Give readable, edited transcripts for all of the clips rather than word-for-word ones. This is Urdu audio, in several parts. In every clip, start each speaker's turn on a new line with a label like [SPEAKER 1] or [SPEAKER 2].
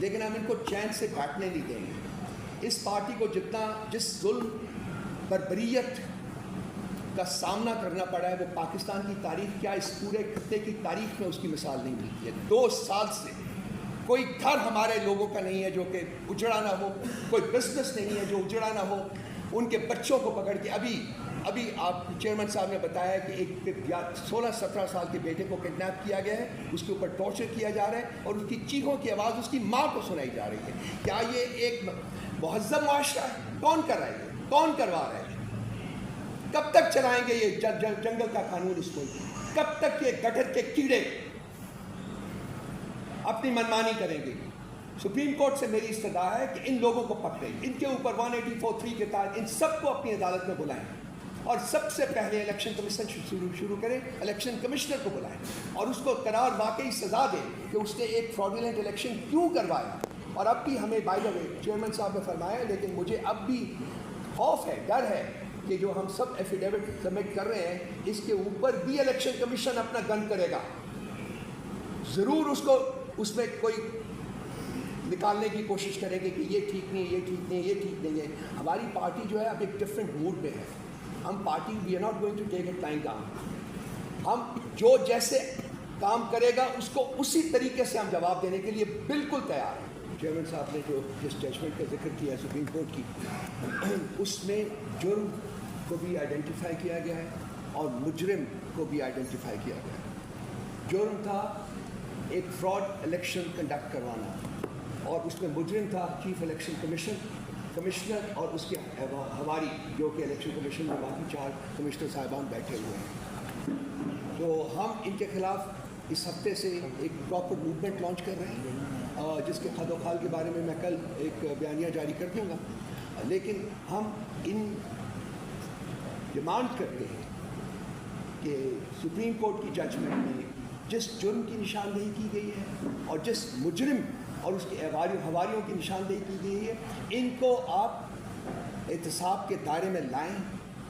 [SPEAKER 1] لیکن ہم ان کو چین سے بیٹھنے نہیں دیں گے۔ اس پارٹی کو جس ظلم بربریت کا سامنا کرنا پڑا ہے وہ پاکستان کی تاریخ کیا اس پورے خطے کی تاریخ میں اس کی مثال نہیں ملتی ہے۔ 2 سال سے کوئی گھر ہمارے لوگوں کا نہیں ہے جو کہ اجڑا نہ ہو، کوئی بزنس نہیں ہے جو اجڑا نہ ہو۔ ان کے بچوں کو پکڑ کے ابھی آپ چیئرمین صاحب نے بتایا کہ ایک 16-17 سال کے بیٹے کو کڈنیپ کیا گیا ہے، اس کے اوپر ٹارچر کیا جا رہا ہے اور اس کی چیخوں کی آواز اس کی ماں کو سنائی جا رہی ہے۔ کیا یہ ایک مہذب معاشرہ ہے؟ کون کر رہا ہے؟ کون کروا رہا ہے؟ کب تک چلائیں گے یہ جنگل کا قانون اس ملک؟ کب تک یہ گٹر کے کیڑے اپنی منمانی کریں گے؟ سپریم کورٹ سے میری استدعا ہے کہ ان لوگوں کو پکڑیں، ان کے اوپر 184(3) کے تحت ان سب کو اپنی عدالت میں بلائیں اور سب سے پہلے الیکشن کمیشن شروع کریں، الیکشن کمشنر کو بلائیں اور اس کو قرار واقعی سزا دیں کہ اس نے ایک فراڈولنٹ الیکشن کیوں کروایا۔ اور اب بھی ہمیں بائی دا وے چیئرمین صاحب نے فرمایا، لیکن مجھے اب بھی خوف ہے، ڈر ہے کہ جو ہم سب ایفیڈیوٹ سبمٹ کر رہے ہیں اس کے اوپر بھی الیکشن کمیشن اپنا گن کرے گا، ضرور اس میں کوئی نکالنے کی کوشش کریں گے کہ یہ ٹھیک نہیں ہے، یہ ٹھیک نہیں ہے، یہ ٹھیک نہیں ہے۔ ہماری پارٹی جو ہے اب ایک ڈفرینٹ موڈ میں ہے۔ ہم party we are not going to take it time down. ہم جو جیسے کام کرے گا اس کو اسی طریقے سے ہم جواب دینے کے لیے بالکل تیار ہیں۔ چیئرمین صاحب نے جو جس ججمنٹ کا ذکر کیا ہے سپریم کورٹ کی، اس میں جرم کو بھی آئیڈینٹیفائی کیا گیا ہے اور مجرم کو بھی آئیڈینٹیفائی کیا گیا ہے۔ جرم تھا ایک فراڈ الیکشن کنڈکٹ کروانا اور اس میں مجرم تھا چیف الیکشن کمشنر اور اس کے ہماری جو کہ الیکشن کمیشن میں باقی 4 کمشنر صاحبان بیٹھے ہوئے ہیں۔ تو ہم ان کے خلاف اس ہفتے سے ایک پراپر موومنٹ لانچ کر رہے ہیں جس کے خد و خال کے بارے میں کل ایک بیانیہ جاری کر دوں گا، لیکن ہم ان ڈیمانڈ کرتے ہیں کہ سپریم کورٹ کی ججمنٹ میں جس جرم کی نشاندہی کی گئی ہے اور جس مجرم اور اس کے حواریوں کی نشاندہی کی گئی ہے، ان کو آپ احتساب کے دائرے میں لائیں،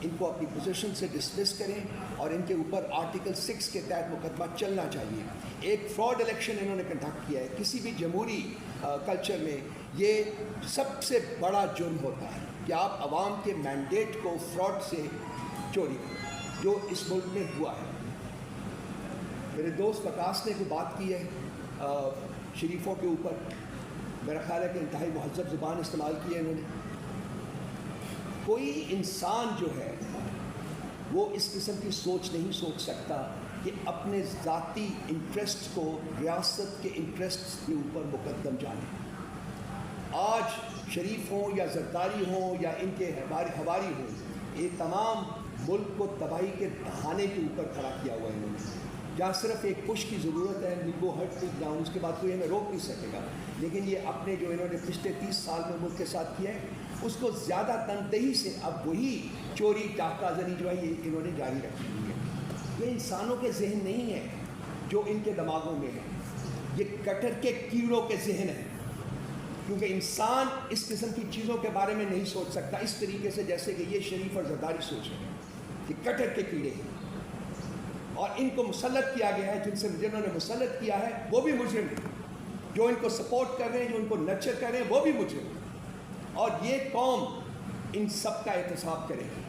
[SPEAKER 1] ان کو اپنی پوزیشن سے ڈسمس کریں اور ان کے اوپر آرٹیکل 6 کے تحت مقدمہ چلنا چاہیے۔ ایک فراڈ الیکشن انہوں نے کنڈکٹ کیا ہے۔ کسی بھی جمہوری کلچر میں یہ سب سے بڑا جرم ہوتا ہے کہ آپ عوام کے مینڈیٹ کو فراڈ سے چوری کریں، جو اس ملک میں ہوا ہے۔ میرے دوست وکاس نے کوئی بات کی ہے شریفوں کے اوپر، میرا خیال ہے کہ انتہائی مہذب زبان استعمال کی ہے انہوں نے۔ کوئی انسان جو ہے وہ اس قسم کی سوچ نہیں سوچ سکتا کہ اپنے ذاتی انٹرسٹ کو ریاست کے انٹرسٹ کے اوپر مقدم جانے۔ آج شریف ہوں یا زرداری ہوں یا ان کے ہواری ہوں، یہ تمام ملک کو تباہی کے دہانے کے اوپر کھڑا کیا ہوا ہے انہوں نے۔ جہاں صرف ایک پش کی ضرورت ہے، وی گو ہٹ ڈاؤن، اس کے بعد کوئی ہمیں روک نہیں سکے گا۔ لیکن یہ اپنے جو انہوں نے پچھلے 30 سال میں ملک کے ساتھ کیا ہے اس کو زیادہ تندہی سے اب وہی چوری ڈاکہ زنی جو ہے یہ انہوں نے جاری رکھی ہوئی ہے۔ یہ انسانوں کے ذہن نہیں ہے جو ان کے دماغوں میں ہے، یہ گٹر کے کیڑوں کے ذہن ہے، کیونکہ انسان اس قسم کی چیزوں کے بارے میں نہیں سوچ سکتا اس طریقے سے جیسے کہ یہ شریف اور زرداری سوچ رہے ہیں کہ گٹر کے کیڑے ہیں اور ان کو مسلط کیا گیا ہے۔ جنہوں نے مسلط کیا ہے وہ بھی مجرم ہیں، جو ان کو سپورٹ کر رہے ہیں، جو ان کو نرچر کر رہے ہیں وہ بھی مجرم ہیں، اور یہ قوم ان سب کا احتساب کرے گی۔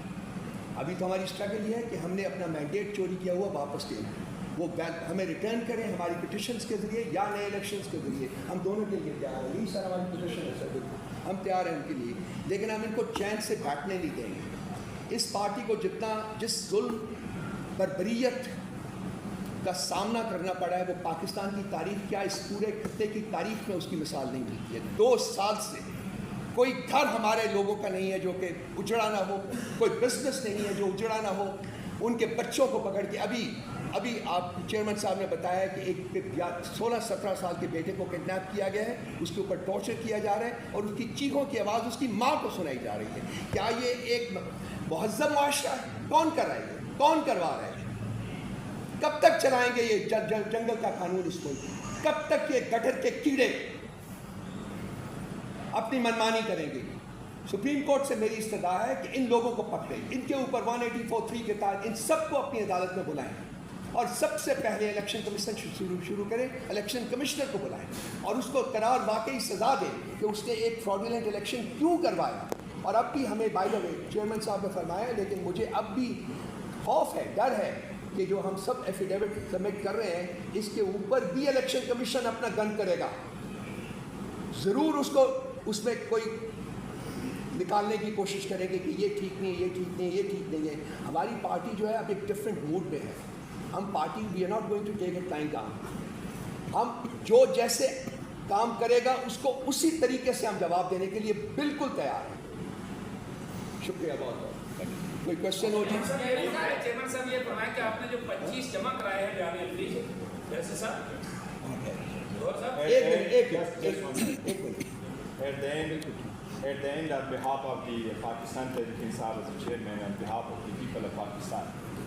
[SPEAKER 1] ابھی تو ہماری اسٹرگل یہ ہے کہ ہم نے اپنا مینڈیٹ چوری کیا ہوا واپس لینا، وہ ہمیں ریٹرن کریں ہماری پٹیشنز کے ذریعے یا نئے الیکشنز کے ذریعے۔ ہم دونوں کے لیے تیار ہیں، یہی سر ہماری پوزیشن ہے سر، ہم تیار ہیں ان کے لیے، لیکن ہم ان کو چین سے بیٹھنے نہیں دیں گے۔ اس پارٹی کو جس ظلم بربریت کا سامنا کرنا پڑا ہے وہ پاکستان کی تاریخ کیا اس پورے خطے کی تاریخ میں اس کی مثال نہیں ملتی ہے۔ 2 سال سے کوئی گھر ہمارے لوگوں کا نہیں ہے جو کہ اجڑا نہ ہو، کوئی بزنس نہیں ہے جو اجڑا نہ ہو۔ ان کے بچوں کو پکڑ کے ابھی آپ چیئرمین صاحب نے بتایا کہ ایک 16-17 سال کے بیٹے کو کڈنیپ کیا گیا ہے، اس کے اوپر ٹارچر کیا جا رہا ہے اور اس کی چیخوں کی آواز اس کی ماں کو سنائی جا رہی ہے۔ کیا یہ ایک مہذب معاشرہ ہے؟ کون کر رہا ہے؟ کون کروا رہا ہے؟ کب تک چلائیں گے یہ جنگل کا قانون اس ملک؟ کب تک یہ گٹر کے کیڑے اپنی منمانی کریں گے؟ سپریم کورٹ سے میری استدعا ہے کہ ان لوگوں کو پکڑیں، ان کے اوپر 184(3) کے تحت ان سب کو اپنی عدالت میں بلائیں اور سب سے پہلے الیکشن کمیشن شروع کریں, الیکشن کمشنر کو بلائیں اور اس کو قرار واقعی سزا دیں کہ اس نے ایک فراڈولنٹ الیکشن کیوں کروایا. اور اب بھی ہمیں بائی دا وے چیئرمین صاحب نے فرمایا, لیکن مجھے اب بھی خوف ہے, ڈر ہے کہ جو ہم سب ایفیڈیوٹ سبمٹ کر رہے ہیں اس کے اوپر بھی الیکشن کمیشن اپنا گن کرے گا, ضرور اس میں کوئی نکالنے کی کوشش کریں گے کہ یہ ٹھیک نہیں, یہ ٹھیک نہیں, یہ ٹھیک نہیں ہے. ہماری پارٹی جو ہے اب ایک ڈفرینٹ موڈ میں ہے. ہم party we are not going to take it time down. ہم جو جیسے کام کرے گا اس کو اسی طریقے سے ہم جواب دینے کے لیے بالکل تیار ہیں. شکریہ بہت بہت. کوئی کوشچن ہو جی؟
[SPEAKER 2] چیئرمین صاحب یہ فرمائیں کہ آپ نے جو 25 جمع کرائے ہیں جامعہ الفریج, جیسے صاحب
[SPEAKER 3] At the end, on behalf of the Pakistan Tehreek Insaf as the chairman, on behalf of the people of Pakistan,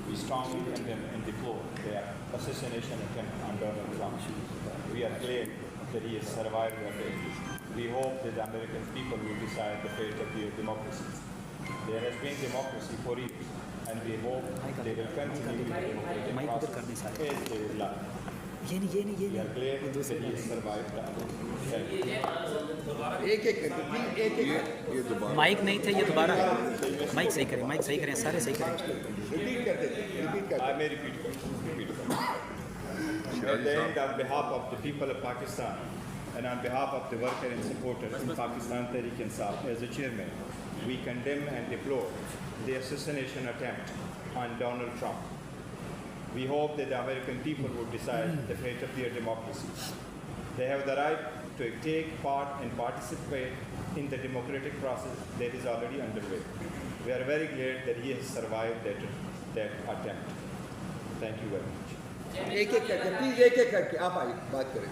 [SPEAKER 3] we strongly condemn and deplore the assassination attempt on Donald Trump. We are glad that he has survived the attack. We hope that the American people will decide the fate of their democracy. There has been democracy for years, and we hope they will continue with the democratic process as they would like. We are glad that he has survived the attack.
[SPEAKER 1] ایک ایک کر کے ایک ایک
[SPEAKER 4] مائک نہیں تھے, یہ دوبارہ مائک صحیح کریں, مائک صحیح کریں, سارے صحیح کریں.
[SPEAKER 1] ریپیٹ کر دیتے, ریپیٹ کر.
[SPEAKER 3] I may repeat. At the end, on behalf of the people of Pakistan and on behalf of the workers and supporters in Pakistan Tehreek Insaf, as the chairman, we condemn and deplore the assassination attempt on Donald Trump. We hope that the American people would decide the fate of their democracy. They have the right to take part and participate in the democratic process that is already underway. We are very glad that he has survived that attempt. Thank you very much.
[SPEAKER 1] ایک ایک کر کے پلیز, ایک ایک کر کے آپ آئیے بات کریں.